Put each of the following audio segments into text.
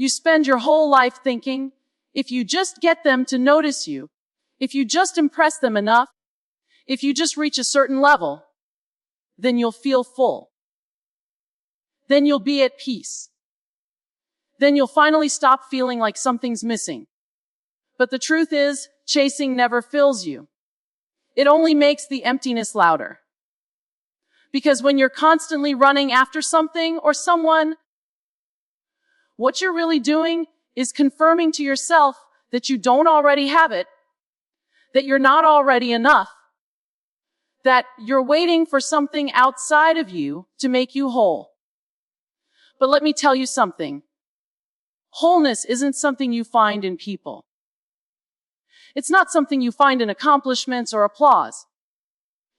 You spend your whole life thinking, if you just get them to notice you, if you just impress them enough, if you just reach a certain level, then you'll feel full. Then you'll be at peace. Then you'll finally stop feeling like something's missing. But the truth is, chasing never fills you. It only makes the emptiness louder. Because when you're constantly running after something or someone, what you're really doing is confirming to yourself that you don't already have it, that you're not already enough, that you're waiting for something outside of you to make you whole. But let me tell you something. Wholeness isn't something you find in people. It's not something you find in accomplishments or applause.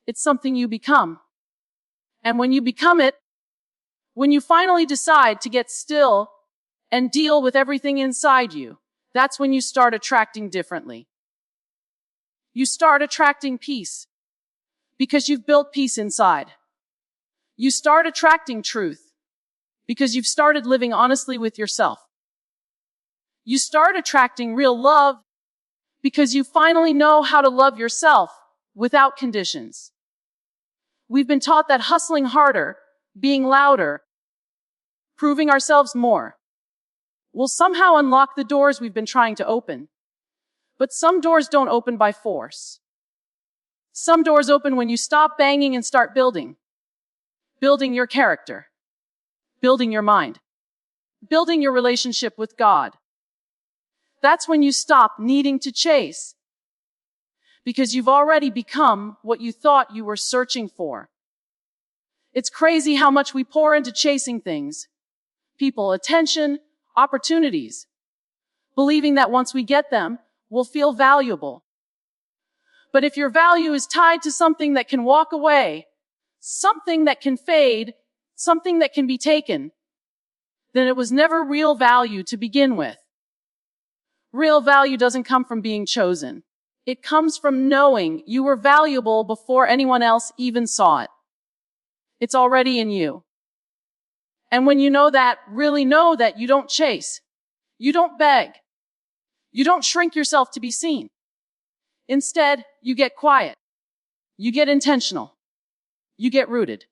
It's something you become. And when you become it, when you finally decide to get still and deal with everything inside you, that's when you start attracting differently. You start attracting peace because you've built peace inside. You start attracting truth because you've started living honestly with yourself. You start attracting real love because you finally know how to love yourself without conditions. We've been taught that hustling harder, being louder, proving ourselves more will somehow unlock the doors we've been trying to open. But some doors don't open by force. Some doors open when you stop banging and start building. Building your character. Building your mind. Building your relationship with God. That's when you stop needing to chase. Because you've already become what you thought you were searching for. It's crazy how much we pour into chasing things. People, attention, opportunities. Believing that once we get them, we'll feel valuable. But if your value is tied to something that can walk away, something that can fade, something that can be taken, then it was never real value to begin with. Real value doesn't come from being chosen. It comes from knowing you were valuable before anyone else even saw it. It's already in you. And when you really know that, you don't chase. You don't beg. You don't shrink yourself to be seen. Instead, you get quiet. You get intentional. You get rooted.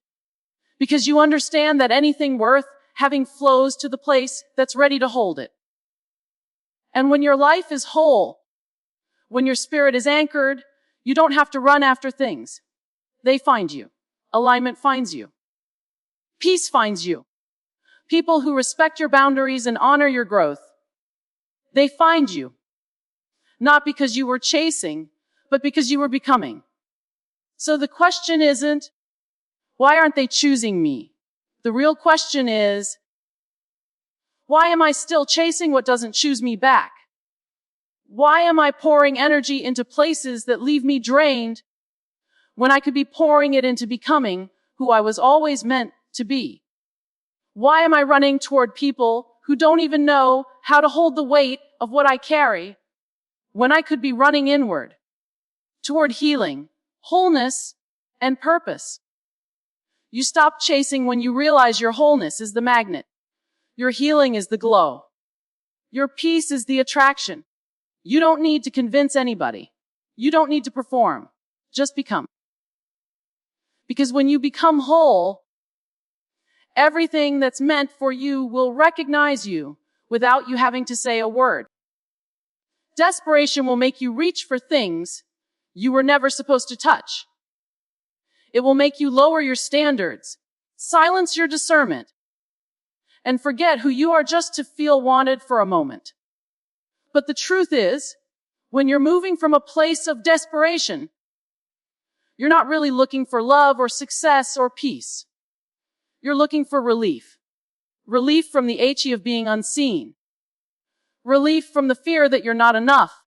Because you understand that anything worth having flows to the place that's ready to hold it. And when your life is whole, when your spirit is anchored, you don't have to run after things. They find you. Alignment finds you. Peace finds you. People who respect your boundaries and honor your growth. They find you. Not because you were chasing, but because you were becoming. So the question isn't, why aren't they choosing me? The real question is, why am I still chasing what doesn't choose me back? Why am I pouring energy into places that leave me drained when I could be pouring it into becoming who I was always meant to be? Why am I running toward people who don't even know how to hold the weight of what I carry when I could be running inward toward healing, wholeness, and purpose? You stop chasing when you realize your wholeness is the magnet. Your healing is the glow. Your peace is the attraction. You don't need to convince anybody. You don't need to perform. Just become. Because when you become whole, everything that's meant for you will recognize you without you having to say a word. Desperation will make you reach for things you were never supposed to touch. It will make you lower your standards, silence your discernment, and forget who you are just to feel wanted for a moment. But the truth is, when you're moving from a place of desperation, you're not really looking for love or success or peace. You're looking for relief. Relief from the HE of being unseen. Relief from the fear that you're not enough.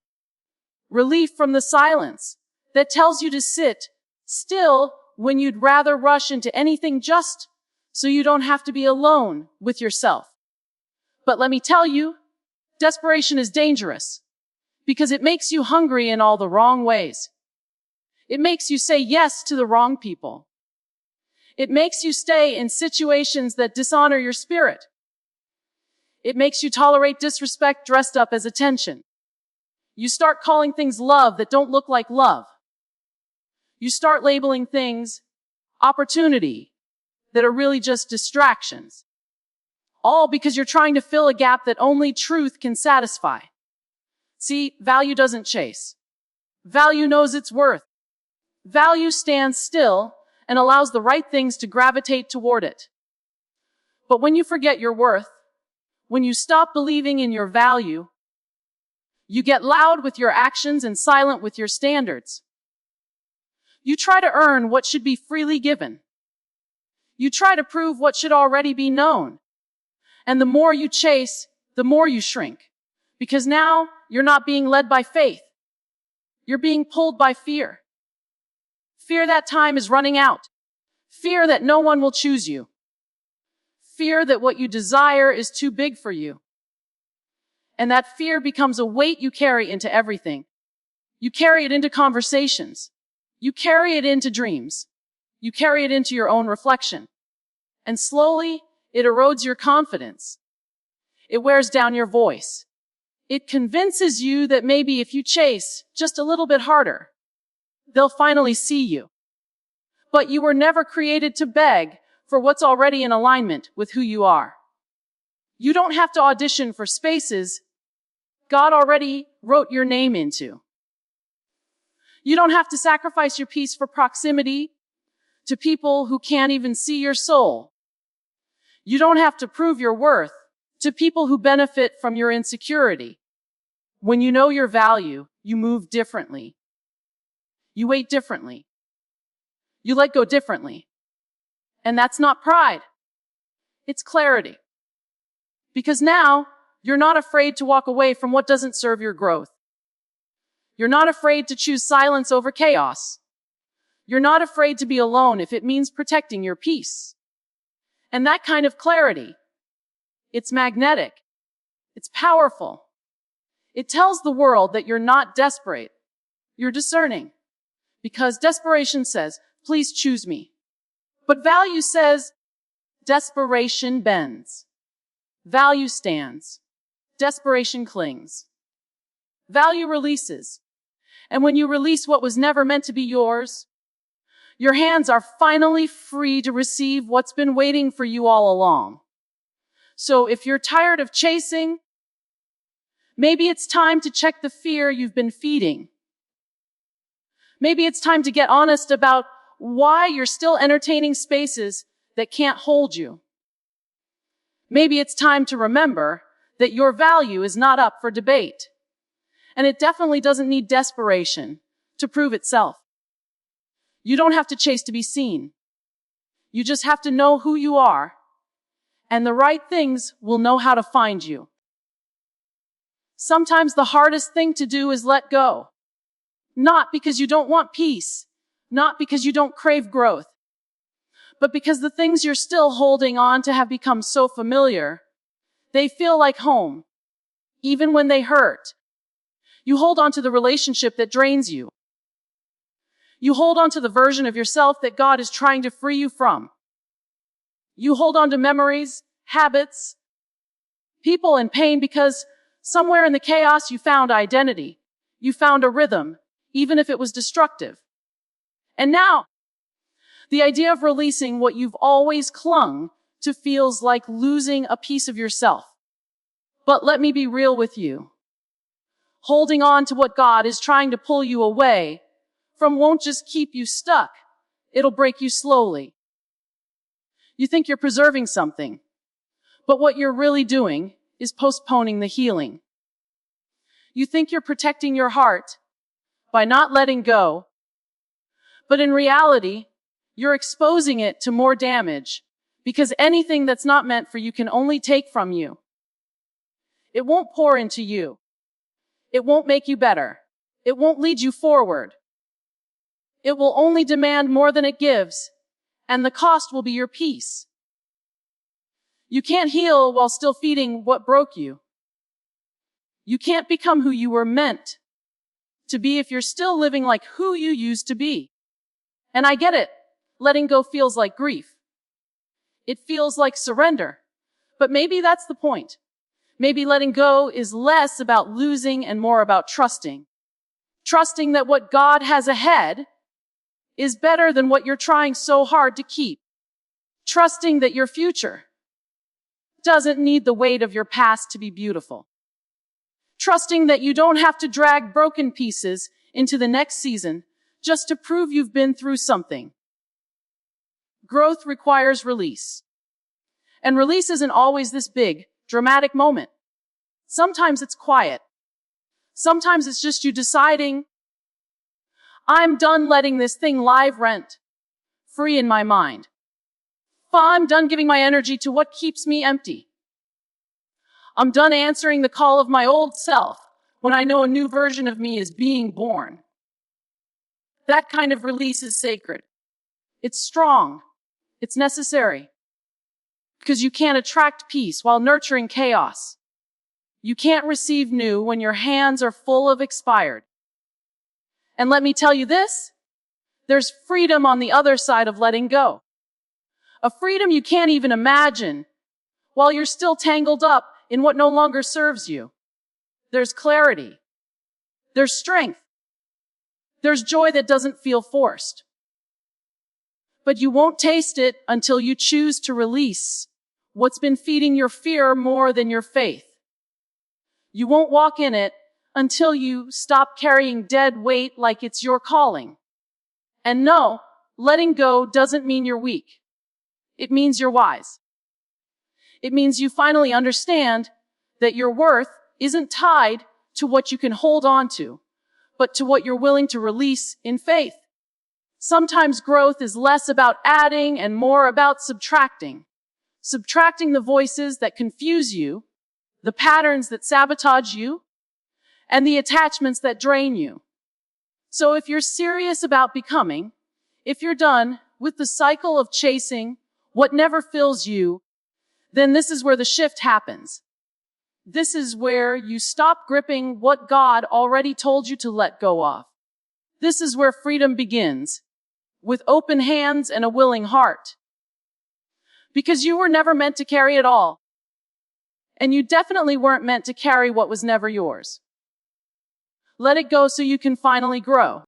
Relief from the silence that tells you to sit still when you'd rather rush into anything just so you don't have to be alone with yourself. But let me tell you, desperation is dangerous because it makes you hungry in all the wrong ways. It makes you say yes to the wrong people. It makes you stay in situations that dishonor your spirit. It makes you tolerate disrespect dressed up as attention. You start calling things love that don't look like love. You start labeling things opportunity that are really just distractions. All because you're trying to fill a gap that only truth can satisfy. See, value doesn't chase. Value knows its worth. Value stands still and allows the right things to gravitate toward it. But when you forget your worth, when you stop believing in your value, you get loud with your actions and silent with your standards. You try to earn what should be freely given. You try to prove what should already be known. And the more you chase, the more you shrink. Because now you're not being led by faith. You're being pulled by fear. Fear that time is running out. Fear that no one will choose you. Fear that what you desire is too big for you. And that fear becomes a weight you carry into everything. You carry it into conversations. You carry it into dreams. You carry it into your own reflection. And slowly, it erodes your confidence. It wears down your voice. It convinces you that maybe if you chase just a little bit harder, they'll finally see you. But you were never created to beg for what's already in alignment with who you are. You don't have to audition for spaces God already wrote your name into. You don't have to sacrifice your peace for proximity to people who can't even see your soul. You don't have to prove your worth to people who benefit from your insecurity. When you know your value, you move differently. You wait differently. You let go differently. And that's not pride. It's clarity. Because now, you're not afraid to walk away from what doesn't serve your growth. You're not afraid to choose silence over chaos. You're not afraid to be alone if it means protecting your peace. And that kind of clarity, it's magnetic. It's powerful. It tells the world that you're not desperate. You're discerning. Because desperation says, please choose me. But value says, desperation bends. Value stands. Desperation clings. Value releases. And when you release what was never meant to be yours, your hands are finally free to receive what's been waiting for you all along. So if you're tired of chasing, maybe it's time to check the fear you've been feeding. Maybe it's time to get honest about why you're still entertaining spaces that can't hold you. Maybe it's time to remember that your value is not up for debate. And it definitely doesn't need desperation to prove itself. You don't have to chase to be seen. You just have to know who you are, and the right things will know how to find you. Sometimes the hardest thing to do is let go. Not because you don't want peace, not because you don't crave growth, but because the things you're still holding on to have become so familiar, they feel like home, even when they hurt. You hold on to the relationship that drains you. You hold on to the version of yourself that God is trying to free you from. You hold on to memories, habits, people, and pain because somewhere in the chaos you found identity. You found a rhythm, even if it was destructive. And now, the idea of releasing what you've always clung to feels like losing a piece of yourself. But let me be real with you. Holding on to what God is trying to pull you away from won't just keep you stuck. It'll break you slowly. You think you're preserving something, but what you're really doing is postponing the healing. You think you're protecting your heart by not letting go, but in reality, you're exposing it to more damage because anything that's not meant for you can only take from you. It won't pour into you. It won't make you better. It won't lead you forward. It will only demand more than it gives, and the cost will be your peace. You can't heal while still feeding what broke you. You can't become who you were meant to be if you're still living like who you used to be. And I get it. Letting go feels like grief. It feels like surrender. But maybe that's the point. Maybe letting go is less about losing and more about trusting. Trusting that what God has ahead is better than what you're trying so hard to keep. Trusting that your future doesn't need the weight of your past to be beautiful. Trusting that you don't have to drag broken pieces into the next season just to prove you've been through something. Growth requires release. And release isn't always this big, dramatic moment. Sometimes it's quiet. Sometimes it's just you deciding, I'm done letting this thing live rent free in my mind. I'm done giving my energy to what keeps me empty. I'm done answering the call of my old self when I know a new version of me is being born. That kind of release is sacred. It's strong. It's necessary. Because you can't attract peace while nurturing chaos. You can't receive new when your hands are full of expired. And let me tell you this, there's freedom on the other side of letting go. A freedom you can't even imagine while you're still tangled up in what no longer serves you. There's clarity. There's strength. There's joy that doesn't feel forced. But you won't taste it until you choose to release what's been feeding your fear more than your faith. You won't walk in it until you stop carrying dead weight like it's your calling. And no, letting go doesn't mean you're weak. It means you're wise. It means you finally understand that your worth isn't tied to what you can hold on to, but to what you're willing to release in faith. Sometimes growth is less about adding and more about subtracting. Subtracting the voices that confuse you, the patterns that sabotage you, and the attachments that drain you. So if you're serious about becoming, if you're done with the cycle of chasing what never fills you, then this is where the shift happens. This is where you stop gripping what God already told you to let go of. This is where freedom begins, with open hands and a willing heart. Because you were never meant to carry it all. And you definitely weren't meant to carry what was never yours. Let it go so you can finally grow.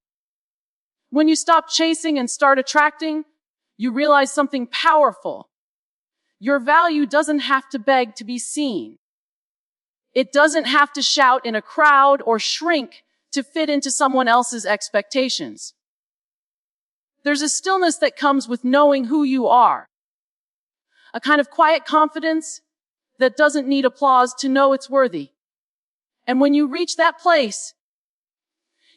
When you stop chasing and start attracting, you realize something powerful. Your value doesn't have to beg to be seen. It doesn't have to shout in a crowd or shrink to fit into someone else's expectations. There's a stillness that comes with knowing who you are. A kind of quiet confidence that doesn't need applause to know it's worthy. And when you reach that place,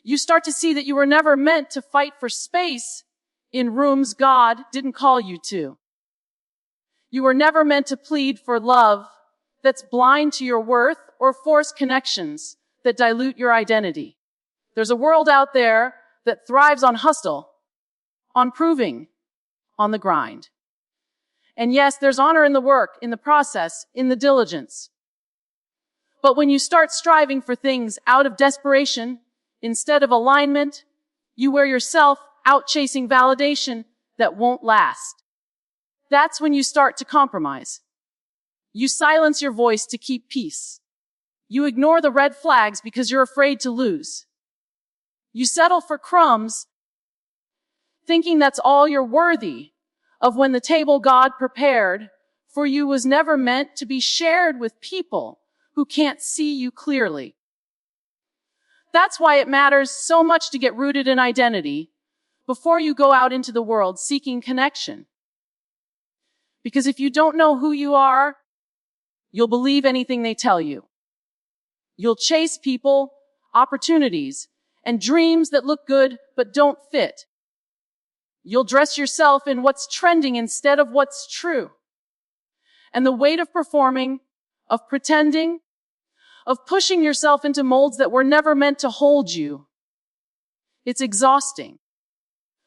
you start to see that you were never meant to fight for space in rooms God didn't call you to. You were never meant to plead for love that's blind to your worth or force connections that dilute your identity. There's a world out there that thrives on hustle, on proving, on the grind. And yes, there's honor in the work, in the process, in the diligence. But when you start striving for things out of desperation, instead of alignment, you wear yourself out chasing validation that won't last. That's when you start to compromise. You silence your voice to keep peace. You ignore the red flags because you're afraid to lose. You settle for crumbs, thinking that's all you're worthy of when the table God prepared for you was never meant to be shared with people who can't see you clearly. That's why it matters so much to get rooted in identity before you go out into the world seeking connection. Because if you don't know who you are, you'll believe anything they tell you. You'll chase people, opportunities, and dreams that look good but don't fit. You'll dress yourself in what's trending instead of what's true. And the weight of performing, of pretending, of pushing yourself into molds that were never meant to hold you, it's exhausting.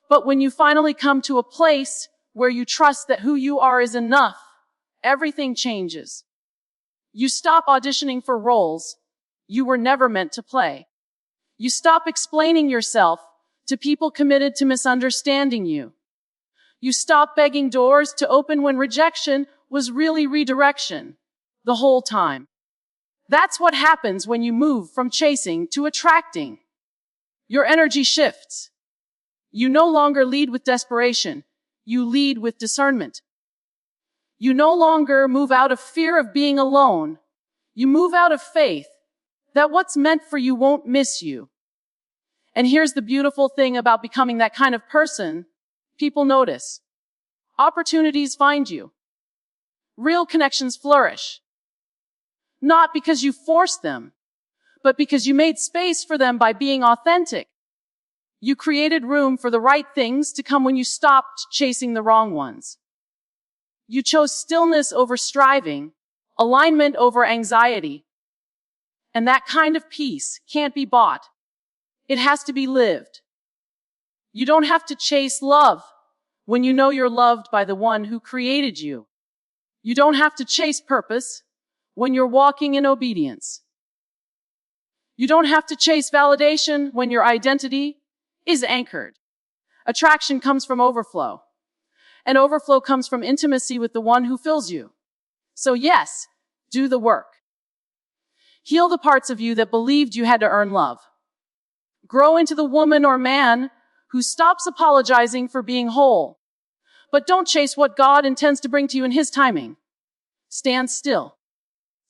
But when you finally come to a place where you trust that who you are is enough, everything changes. You stop auditioning for roles you were never meant to play. You stop explaining yourself to people committed to misunderstanding you. You stop begging doors to open when rejection was really redirection the whole time. That's what happens when you move from chasing to attracting. Your energy shifts. You no longer lead with desperation. You lead with discernment. You no longer move out of fear of being alone. You move out of faith that what's meant for you won't miss you. And here's the beautiful thing about becoming that kind of person. People notice. Opportunities find you. Real connections flourish. Not because you forced them, but because you made space for them by being authentic. You created room for the right things to come when you stopped chasing the wrong ones. You chose stillness over striving, alignment over anxiety. And that kind of peace can't be bought. It has to be lived. You don't have to chase love when you know you're loved by the one who created you. You don't have to chase purpose when you're walking in obedience. You don't have to chase validation when your identity is anchored. Attraction comes from overflow, and overflow comes from intimacy with the one who fills you. So yes, do the work. Heal the parts of you that believed you had to earn love. Grow into the woman or man who stops apologizing for being whole. But don't chase what God intends to bring to you in His timing. Stand still.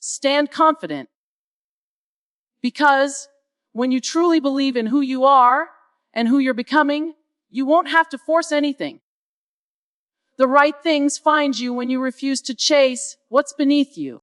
Stand confident. Because when you truly believe in who you are and who you're becoming, you won't have to force anything. The right things find you when you refuse to chase what's beneath you.